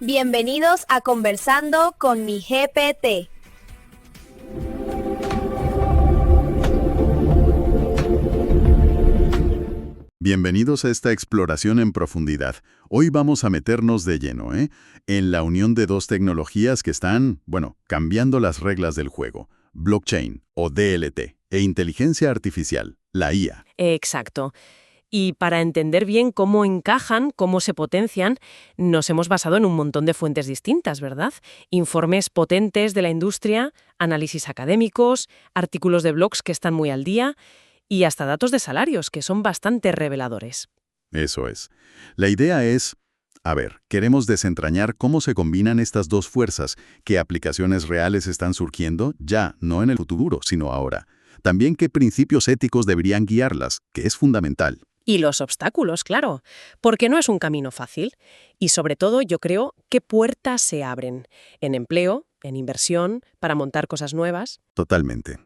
Bienvenidos a Conversando con mi GPT. Bienvenidos a esta exploración en profundidad. Hoy vamos a meternos de lleno, en la unión de dos tecnologías que están, cambiando las reglas del juego. Blockchain, o DLT, e inteligencia artificial, la IA. Exacto. Y para entender bien cómo encajan, cómo se potencian, nos hemos basado en un montón de fuentes distintas, ¿verdad? Informes potentes de la industria, análisis académicos, artículos de blogs que están muy al día y hasta datos de salarios que son bastante reveladores. Eso es. La idea es, queremos desentrañar cómo se combinan estas dos fuerzas, qué aplicaciones reales están surgiendo, ya no en el futuro, sino ahora. También qué principios éticos deberían guiarlas, que es fundamental. Y los obstáculos, claro, porque no es un camino fácil. Y sobre todo, yo creo, qué puertas se abren en empleo, en inversión, para montar cosas nuevas. Totalmente.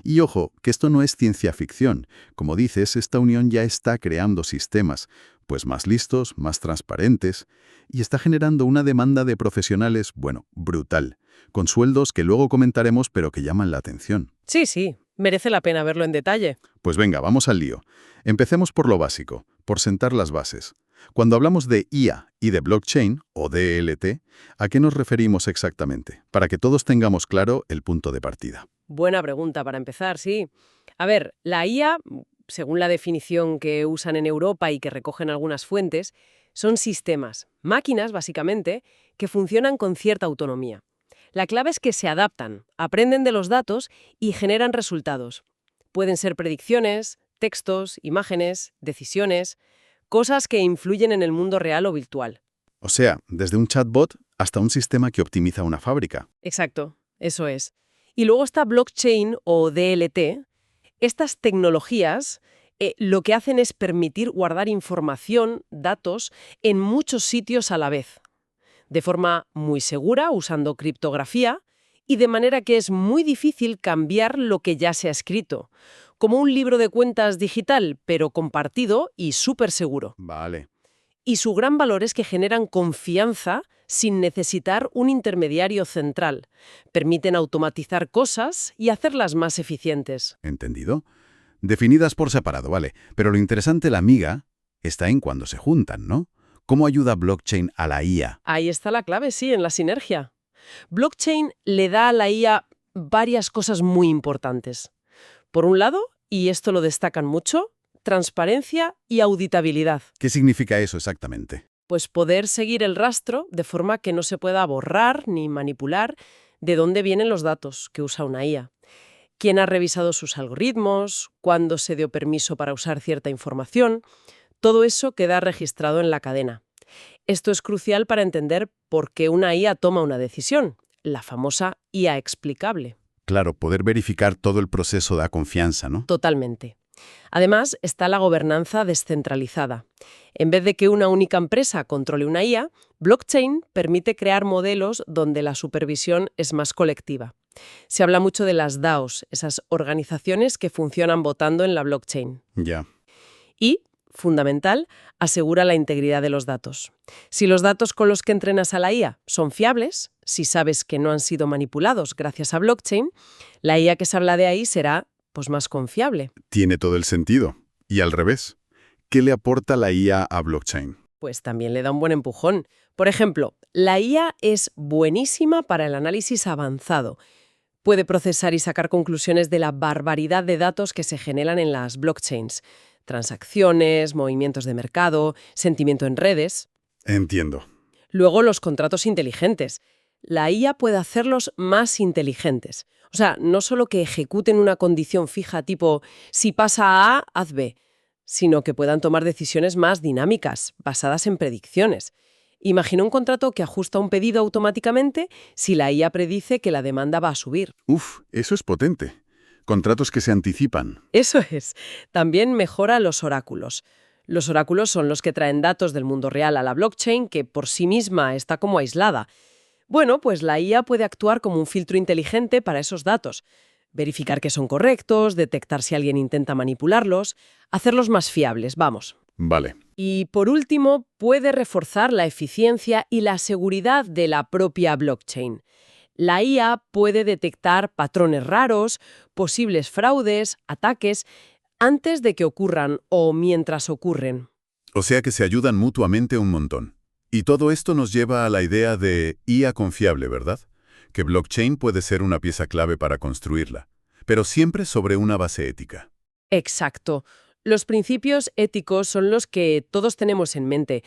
Y ojo, que esto no es ciencia ficción. Como dices, esta unión ya está creando sistemas, pues más listos, más transparentes, y está generando una demanda de profesionales, brutal, con sueldos que luego comentaremos pero que llaman la atención. Sí, merece la pena verlo en detalle. Pues venga, vamos al lío. Empecemos por lo básico, por sentar las bases. Cuando hablamos de IA y de blockchain, o DLT, ¿a qué nos referimos exactamente? Para que todos tengamos claro el punto de partida. Buena pregunta para empezar, sí. La IA, según la definición que usan en Europa y que recogen algunas fuentes, son sistemas, máquinas básicamente, que funcionan con cierta autonomía. La clave es que se adaptan, aprenden de los datos y generan resultados. Pueden ser predicciones, textos, imágenes, decisiones, cosas que influyen en el mundo real o virtual. O sea, desde un chatbot hasta un sistema que optimiza una fábrica. Exacto, eso es. Y luego está blockchain o DLT. Estas tecnologías lo que hacen es permitir guardar información, datos, en muchos sitios a la vez, de forma muy segura, usando criptografía, y de manera que es muy difícil cambiar lo que ya se ha escrito, como un libro de cuentas digital, pero compartido y súper seguro. Vale. Y su gran valor es que generan confianza sin necesitar un intermediario central. Permiten automatizar cosas y hacerlas más eficientes. ¿Entendido? Definidas por separado, vale. Pero lo interesante, la miga, está en cuando se juntan, ¿no? ¿Cómo ayuda blockchain a la IA? Ahí está la clave, sí, en la sinergia. Blockchain le da a la IA varias cosas muy importantes. Por un lado, y esto lo destacan mucho, transparencia y auditabilidad. ¿Qué significa eso exactamente? Pues poder seguir el rastro de forma que no se pueda borrar ni manipular de dónde vienen los datos que usa una IA. Quién ha revisado sus algoritmos, cuándo se dio permiso para usar cierta información. Todo eso queda registrado en la cadena. Esto es crucial para entender por qué una IA toma una decisión, la famosa IA explicable. Claro, poder verificar todo el proceso da confianza, ¿no? Totalmente. Además, está la gobernanza descentralizada. En vez de que una única empresa controle una IA, blockchain permite crear modelos donde la supervisión es más colectiva. Se habla mucho de las DAOs, esas organizaciones que funcionan votando en la blockchain. Ya. Y, fundamental, asegura la integridad de los datos. Si los datos con los que entrenas a la IA son fiables, si sabes que no han sido manipulados gracias a blockchain, la IA que salga de ahí será más confiable. Tiene todo el sentido. Y al revés, ¿qué le aporta la IA a blockchain? Pues también le da un buen empujón. Por ejemplo, la IA es buenísima para el análisis avanzado. Puede procesar y sacar conclusiones de la barbaridad de datos que se generan en las blockchains. Transacciones, movimientos de mercado, sentimiento en redes. Entiendo. Luego, los contratos inteligentes. La IA puede hacerlos más inteligentes. O sea, no solo que ejecuten una condición fija tipo si pasa A, haz B, sino que puedan tomar decisiones más dinámicas, basadas en predicciones. Imagina un contrato que ajusta un pedido automáticamente si la IA predice que la demanda va a subir. Eso es potente. Contratos que se anticipan. Eso es. También mejora los oráculos. Los oráculos son los que traen datos del mundo real a la blockchain, que por sí misma está como aislada. Pues la IA puede actuar como un filtro inteligente para esos datos. Verificar que son correctos, detectar si alguien intenta manipularlos, hacerlos más fiables, vamos. Vale. Y por último, puede reforzar la eficiencia y la seguridad de la propia blockchain. La IA puede detectar patrones raros, posibles fraudes, ataques, antes de que ocurran o mientras ocurren. O sea que se ayudan mutuamente un montón. Y todo esto nos lleva a la idea de IA confiable, ¿verdad? Que blockchain puede ser una pieza clave para construirla, pero siempre sobre una base ética. Exacto. Los principios éticos son los que todos tenemos en mente.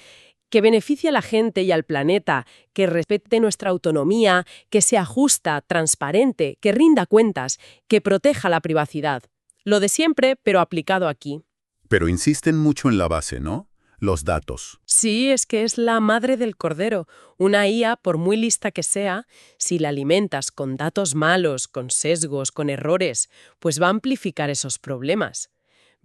Que beneficie a la gente y al planeta, que respete nuestra autonomía, que sea justa, transparente, que rinda cuentas, que proteja la privacidad. Lo de siempre, pero aplicado aquí. Pero insisten mucho en la base, ¿no? Los datos. Sí, es que es la madre del cordero. Una IA, por muy lista que sea, si la alimentas con datos malos, con sesgos, con errores, pues va a amplificar esos problemas.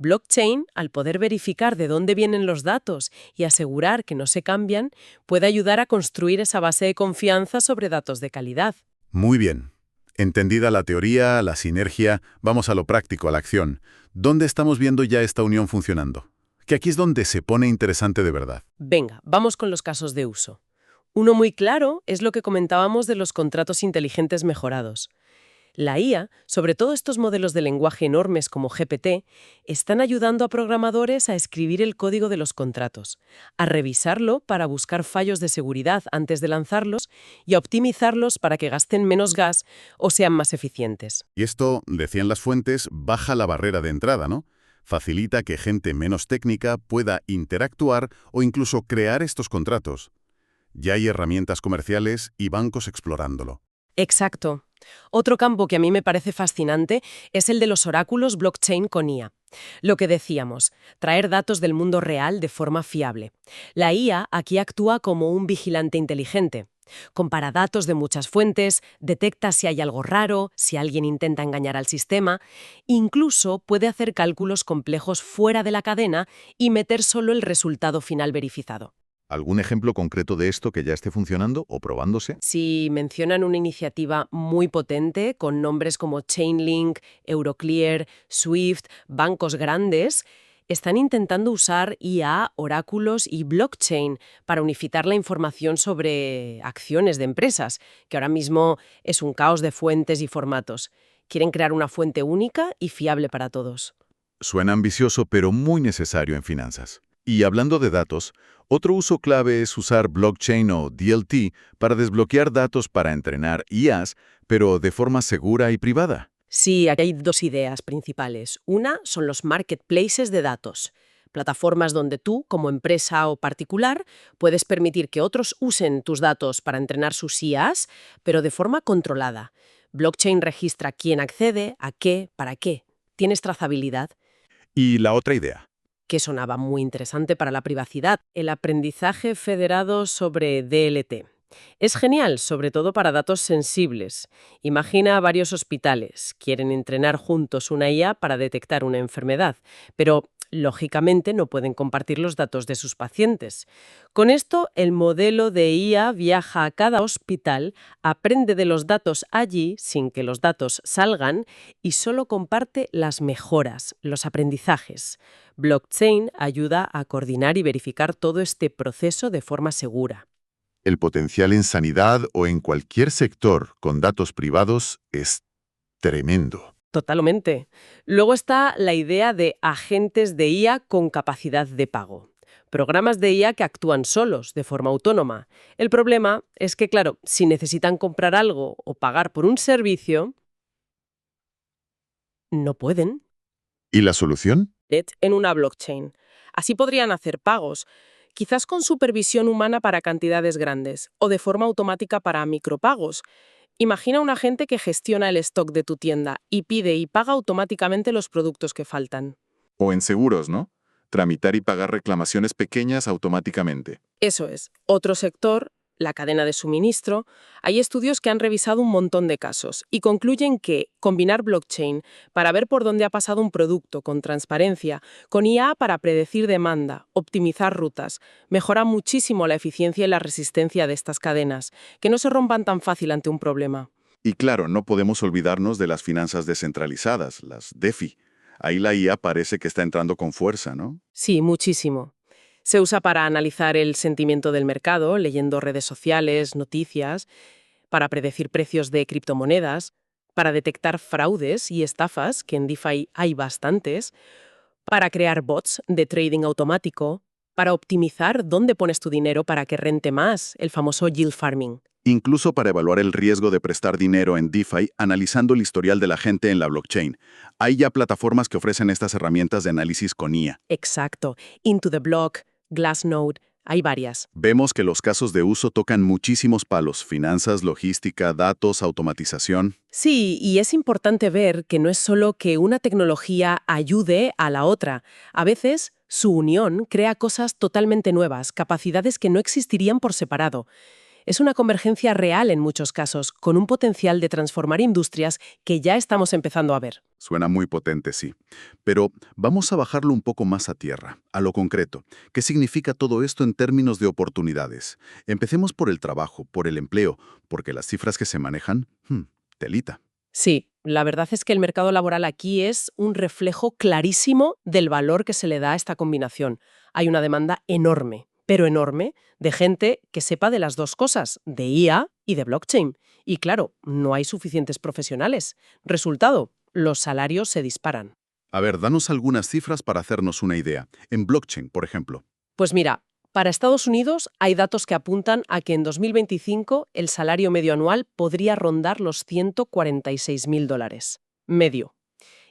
Blockchain, al poder verificar de dónde vienen los datos y asegurar que no se cambian, puede ayudar a construir esa base de confianza sobre datos de calidad. Muy bien. Entendida la teoría, la sinergia, vamos a lo práctico, a la acción. ¿Dónde estamos viendo ya esta unión funcionando? Que aquí es donde se pone interesante de verdad. Venga, vamos con los casos de uso. Uno muy claro es lo que comentábamos de los contratos inteligentes mejorados. La IA, sobre todo estos modelos de lenguaje enormes como GPT, están ayudando a programadores a escribir el código de los contratos, a revisarlo para buscar fallos de seguridad antes de lanzarlos y a optimizarlos para que gasten menos gas o sean más eficientes. Y esto, decían las fuentes, baja la barrera de entrada, ¿no? Facilita que gente menos técnica pueda interactuar o incluso crear estos contratos. Ya hay herramientas comerciales y bancos explorándolo. Exacto. Otro campo que a mí me parece fascinante es el de los oráculos blockchain con IA. Lo que decíamos, traer datos del mundo real de forma fiable. La IA aquí actúa como un vigilante inteligente. Compara datos de muchas fuentes, detecta si hay algo raro, si alguien intenta engañar al sistema, incluso puede hacer cálculos complejos fuera de la cadena y meter solo el resultado final verificado. ¿Algún ejemplo concreto de esto que ya esté funcionando o probándose? Si mencionan una iniciativa muy potente con nombres como Chainlink, Euroclear, Swift, bancos grandes, están intentando usar IA, oráculos y blockchain para unificar la información sobre acciones de empresas, que ahora mismo es un caos de fuentes y formatos. Quieren crear una fuente única y fiable para todos. Suena ambicioso, pero muy necesario en finanzas. Y hablando de datos, otro uso clave es usar blockchain o DLT para desbloquear datos para entrenar IAs, pero de forma segura y privada. Sí, aquí hay dos ideas principales. Una son los marketplaces de datos, plataformas donde tú, como empresa o particular, puedes permitir que otros usen tus datos para entrenar sus IAs, pero de forma controlada. Blockchain registra quién accede, a qué, para qué. Tienes trazabilidad, Y la otra idea. que sonaba muy interesante para la privacidad, el aprendizaje federado sobre DLT. Es genial, sobre todo para datos sensibles. Imagina a varios hospitales. Quieren entrenar juntos una IA para detectar una enfermedad, pero lógicamente no pueden compartir los datos de sus pacientes. Con esto, el modelo de IA viaja a cada hospital, aprende de los datos allí sin que los datos salgan y solo comparte las mejoras, los aprendizajes. Blockchain ayuda a coordinar y verificar todo este proceso de forma segura. El potencial en sanidad o en cualquier sector con datos privados es tremendo. Totalmente. Luego está la idea de agentes de IA con capacidad de pago. Programas de IA que actúan solos, de forma autónoma. El problema es que, claro, si necesitan comprar algo o pagar por un servicio, no pueden. ¿Y la solución? En una blockchain. Así podrían hacer pagos, quizás con supervisión humana para cantidades grandes o de forma automática para micropagos. Imagina un agente que gestiona el stock de tu tienda y pide y paga automáticamente los productos que faltan. O en seguros, ¿no? Tramitar y pagar reclamaciones pequeñas automáticamente. Eso es. Otro sector, la cadena de suministro, hay estudios que han revisado un montón de casos y concluyen que combinar blockchain para ver por dónde ha pasado un producto con transparencia, con IA para predecir demanda, optimizar rutas, mejora muchísimo la eficiencia y la resistencia de estas cadenas, que no se rompan tan fácil ante un problema. Y claro, no podemos olvidarnos de las finanzas descentralizadas, las DeFi. Ahí la IA parece que está entrando con fuerza, ¿no? Sí, muchísimo. Se usa para analizar el sentimiento del mercado, leyendo redes sociales, noticias, para predecir precios de criptomonedas, para detectar fraudes y estafas, que en DeFi hay bastantes, para crear bots de trading automático, para optimizar dónde pones tu dinero para que rente más, el famoso yield farming. Incluso para evaluar el riesgo de prestar dinero en DeFi analizando el historial de la gente en la blockchain. Hay ya plataformas que ofrecen estas herramientas de análisis con IA. Exacto. Into the Block, Glassnode, hay varias. Vemos que los casos de uso tocan muchísimos palos: finanzas, logística, datos, automatización. Sí, y es importante ver que no es solo que una tecnología ayude a la otra. A veces, su unión crea cosas totalmente nuevas, capacidades que no existirían por separado. Es una convergencia real en muchos casos, con un potencial de transformar industrias que ya estamos empezando a ver. Suena muy potente, sí. Pero vamos a bajarlo un poco más a tierra, a lo concreto. ¿Qué significa todo esto en términos de oportunidades? Empecemos por el trabajo, por el empleo, porque las cifras que se manejan, telita. Sí, la verdad es que el mercado laboral aquí es un reflejo clarísimo del valor que se le da a esta combinación. Hay una demanda enorme, pero enorme, de gente que sepa de las dos cosas, de IA y de blockchain. Y claro, no hay suficientes profesionales. Resultado, los salarios se disparan. A ver, danos algunas cifras para hacernos una idea. En blockchain, por ejemplo. Pues mira, para Estados Unidos hay datos que apuntan a que en 2025 el salario medio anual podría rondar los $146.000. Medio.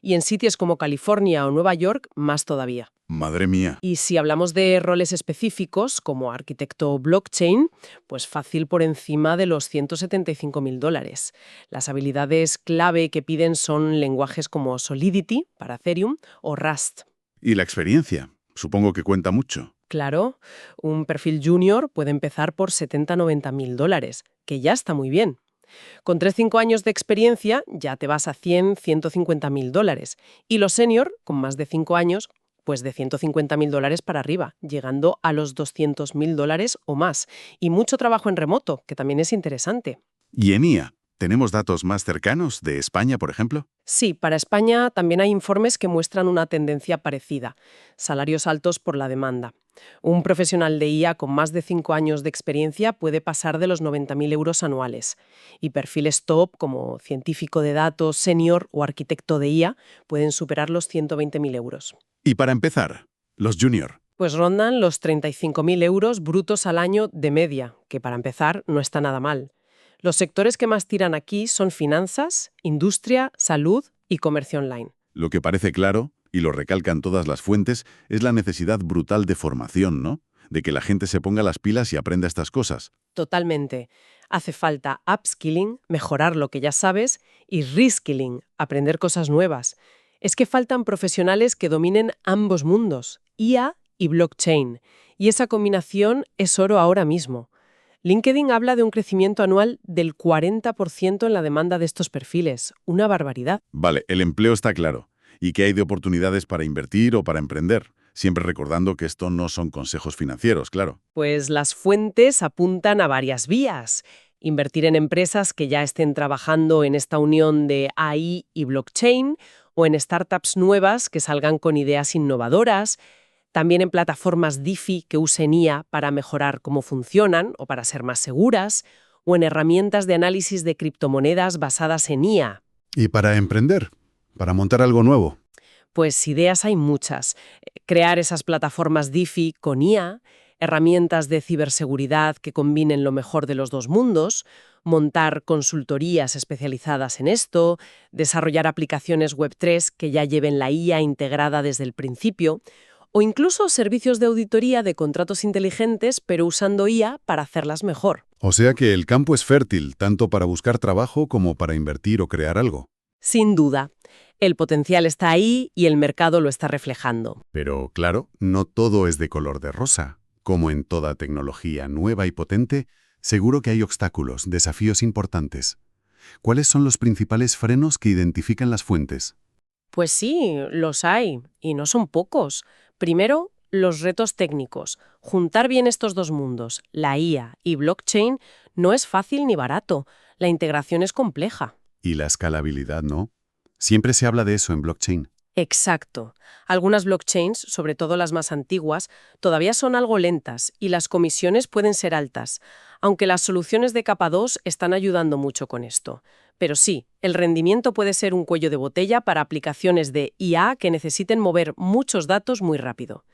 Y en sitios como California o Nueva York, más todavía. Madre mía. Y si hablamos de roles específicos, como arquitecto blockchain, pues fácil por encima de los $175.000. Las habilidades clave que piden son lenguajes como Solidity, para Ethereum, o Rust. ¿Y la experiencia? Supongo que cuenta mucho. Claro, un perfil junior puede empezar por $70.000-90.000, que ya está muy bien. Con 3-5 años de experiencia ya te vas a $100-150.000. Y los senior, con más de 5 años, pues de $150.000 para arriba, llegando a los $200.000 o más. Y mucho trabajo en remoto, que también es interesante. ¿Y en IA? ¿Tenemos datos más cercanos de España, por ejemplo? Sí, para España también hay informes que muestran una tendencia parecida. Salarios altos por la demanda. Un profesional de IA con más de 5 años de experiencia puede pasar de los 90.000 euros anuales. Y perfiles top, como científico de datos, senior o arquitecto de IA, pueden superar los 120.000 euros. Y para empezar, los junior. Pues rondan los 35.000 euros brutos al año de media, que para empezar no está nada mal. Los sectores que más tiran aquí son finanzas, industria, salud y comercio online. Lo que parece claro, y lo recalcan todas las fuentes, es la necesidad brutal de formación, ¿no? De que la gente se ponga las pilas y aprenda estas cosas. Totalmente. Hace falta upskilling, mejorar lo que ya sabes, y reskilling, aprender cosas nuevas. Es que faltan profesionales que dominen ambos mundos, IA y blockchain. Y esa combinación es oro ahora mismo. LinkedIn habla de un crecimiento anual del 40% en la demanda de estos perfiles. Una barbaridad. Vale, el empleo está claro. ¿Y qué hay de oportunidades para invertir o para emprender? Siempre recordando que esto no son consejos financieros, claro. Pues las fuentes apuntan a varias vías. Invertir en empresas que ya estén trabajando en esta unión de AI y blockchain, o en startups nuevas que salgan con ideas innovadoras, también en plataformas DeFi que usen IA para mejorar cómo funcionan o para ser más seguras, o en herramientas de análisis de criptomonedas basadas en IA. ¿Y para emprender? ¿Para montar algo nuevo? Pues ideas hay muchas. Crear esas plataformas DeFi con IA, herramientas de ciberseguridad que combinen lo mejor de los dos mundos, montar consultorías especializadas en esto, desarrollar aplicaciones Web3 que ya lleven la IA integrada desde el principio, o incluso servicios de auditoría de contratos inteligentes, pero usando IA para hacerlas mejor. O sea que el campo es fértil, tanto para buscar trabajo como para invertir o crear algo. Sin duda. El potencial está ahí y el mercado lo está reflejando. Pero, claro, no todo es de color de rosa. Como en toda tecnología nueva y potente, seguro que hay obstáculos, desafíos importantes. ¿Cuáles son los principales frenos que identifican las fuentes? Pues sí, los hay, y no son pocos. Primero, los retos técnicos. Juntar bien estos dos mundos, la IA y blockchain, no es fácil ni barato. La integración es compleja. Y la escalabilidad, ¿no? Siempre se habla de eso en blockchain. Exacto. Algunas blockchains, sobre todo las más antiguas, todavía son algo lentas y las comisiones pueden ser altas, aunque las soluciones de capa 2 están ayudando mucho con esto. Pero sí, el rendimiento puede ser un cuello de botella para aplicaciones de IA que necesiten mover muchos datos muy rápido.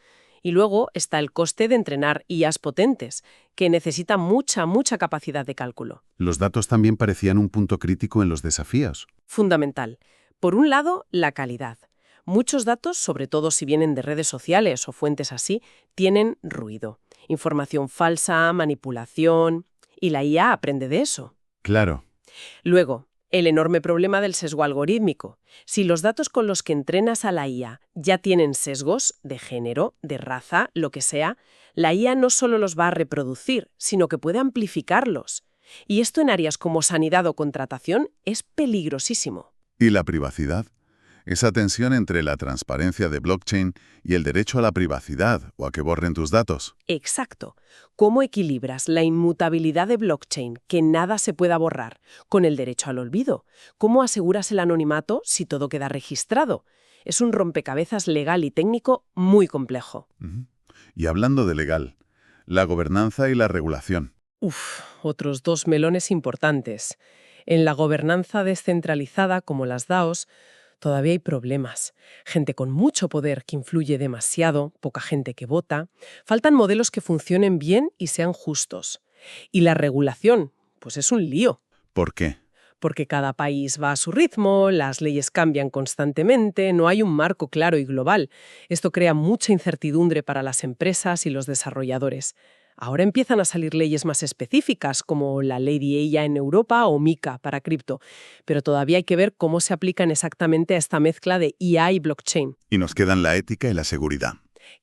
Y luego está el coste de entrenar IAs potentes, que necesita mucha capacidad de cálculo. Los datos también parecían un punto crítico en los desafíos. Fundamental. Por un lado, la calidad. Muchos datos, sobre todo si vienen de redes sociales o fuentes así, tienen ruido. Información falsa, manipulación. Y la IA aprende de eso. Claro. Luego, el enorme problema del sesgo algorítmico. Si los datos con los que entrenas a la IA ya tienen sesgos de género, de raza, lo que sea, la IA no solo los va a reproducir, sino que puede amplificarlos. Y esto en áreas como sanidad o contratación es peligrosísimo. ¿Y la privacidad? Esa tensión entre la transparencia de blockchain y el derecho a la privacidad o a que borren tus datos. Exacto. ¿Cómo equilibras la inmutabilidad de blockchain, que nada se pueda borrar, con el derecho al olvido? ¿Cómo aseguras el anonimato si todo queda registrado? Es un rompecabezas legal y técnico muy complejo. Ujú. Y hablando de legal, la gobernanza y la regulación. Otros dos melones importantes. En la gobernanza descentralizada, como las DAOs, todavía hay problemas. Gente con mucho poder que influye demasiado, poca gente que vota. Faltan modelos que funcionen bien y sean justos. Y la regulación, pues es un lío. ¿Por qué? Porque cada país va a su ritmo, las leyes cambian constantemente, no hay un marco claro y global. Esto crea mucha incertidumbre para las empresas y los desarrolladores. Ahora empiezan a salir leyes más específicas, como la ley de IA en Europa o MiCA para cripto, pero todavía hay que ver cómo se aplican exactamente a esta mezcla de IA y blockchain, Y nos quedan la ética y la seguridad.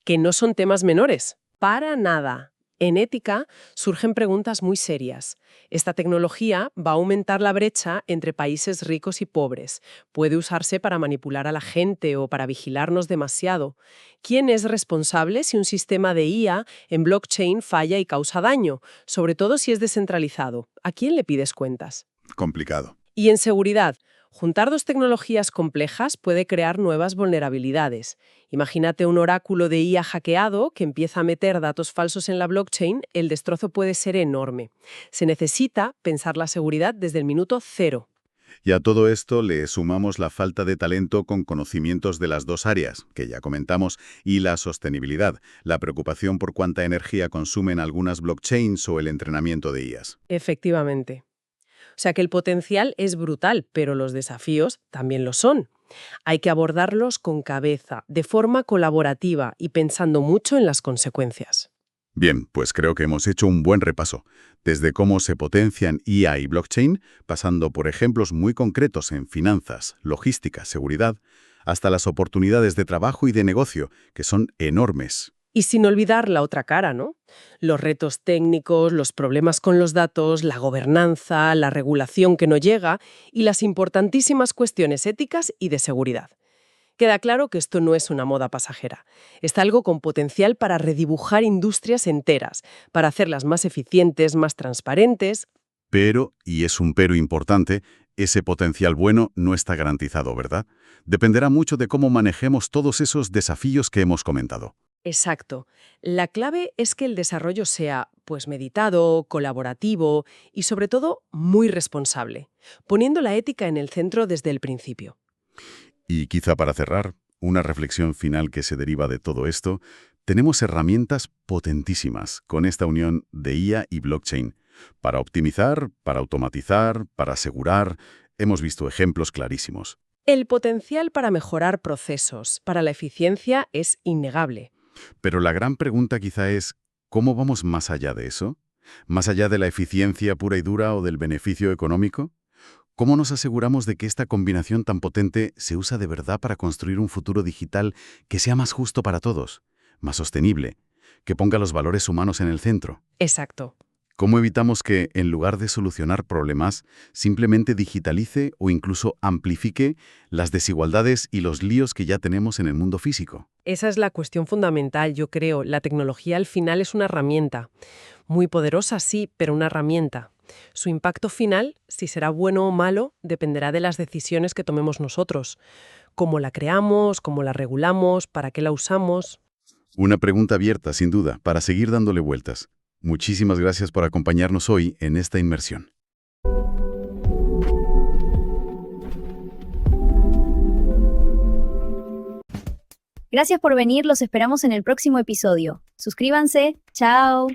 que no son temas menores. Para nada. En ética surgen preguntas muy serias. Esta tecnología va a aumentar la brecha entre países ricos y pobres. Puede usarse para manipular a la gente o para vigilarnos demasiado. ¿Quién es responsable si un sistema de IA en blockchain falla y causa daño? Sobre todo si es descentralizado. ¿A quién le pides cuentas? Complicado. Y en seguridad, juntar dos tecnologías complejas puede crear nuevas vulnerabilidades. Imagínate un oráculo de IA hackeado que empieza a meter datos falsos en la blockchain, el destrozo puede ser enorme. Se necesita pensar la seguridad desde el minuto cero. Y a todo esto le sumamos la falta de talento con conocimientos de las dos áreas, que ya comentamos, y la sostenibilidad, la preocupación por cuánta energía consumen algunas blockchains o el entrenamiento de IAs. Efectivamente. O sea que el potencial es brutal, pero los desafíos también lo son. Hay que abordarlos con cabeza, de forma colaborativa y pensando mucho en las consecuencias. Bien, pues creo que hemos hecho un buen repaso, desde cómo se potencian IA y blockchain, pasando por ejemplos muy concretos en finanzas, logística, seguridad, hasta las oportunidades de trabajo y de negocio, que son enormes. Y sin olvidar la otra cara, ¿no? Los retos técnicos, los problemas con los datos, la gobernanza, la regulación que no llega y las importantísimas cuestiones éticas y de seguridad. Queda claro que esto no es una moda pasajera. Es algo con potencial para redibujar industrias enteras, para hacerlas más eficientes, más transparentes. Pero, y es un pero importante, ese potencial bueno no está garantizado, ¿verdad? Dependerá mucho de cómo manejemos todos esos desafíos que hemos comentado. Exacto. La clave es que el desarrollo sea, pues, meditado, colaborativo y, sobre todo, muy responsable, poniendo la ética en el centro desde el principio. Y quizá para cerrar, una reflexión final que se deriva de todo esto, tenemos herramientas potentísimas con esta unión de IA y blockchain. Para optimizar, para automatizar, para asegurar, hemos visto ejemplos clarísimos. El potencial para mejorar procesos, para la eficiencia, es innegable. Pero la gran pregunta quizá es, ¿cómo vamos más allá de eso? ¿Más allá de la eficiencia pura y dura o del beneficio económico? ¿Cómo nos aseguramos de que esta combinación tan potente se usa de verdad para construir un futuro digital que sea más justo para todos, más sostenible, que ponga los valores humanos en el centro? Exacto. ¿Cómo evitamos que, en lugar de solucionar problemas, simplemente digitalice o incluso amplifique las desigualdades y los líos que ya tenemos en el mundo físico? Esa es la cuestión fundamental, yo creo. La tecnología al final es una herramienta. Muy poderosa, sí, pero una herramienta. Su impacto final, si será bueno o malo, dependerá de las decisiones que tomemos nosotros. ¿Cómo la creamos? ¿Cómo la regulamos? ¿Para qué la usamos? Una pregunta abierta, sin duda, para seguir dándole vueltas. Muchísimas gracias por acompañarnos hoy en esta inmersión. Gracias por venir, los esperamos en el próximo episodio. Suscríbanse. Chao.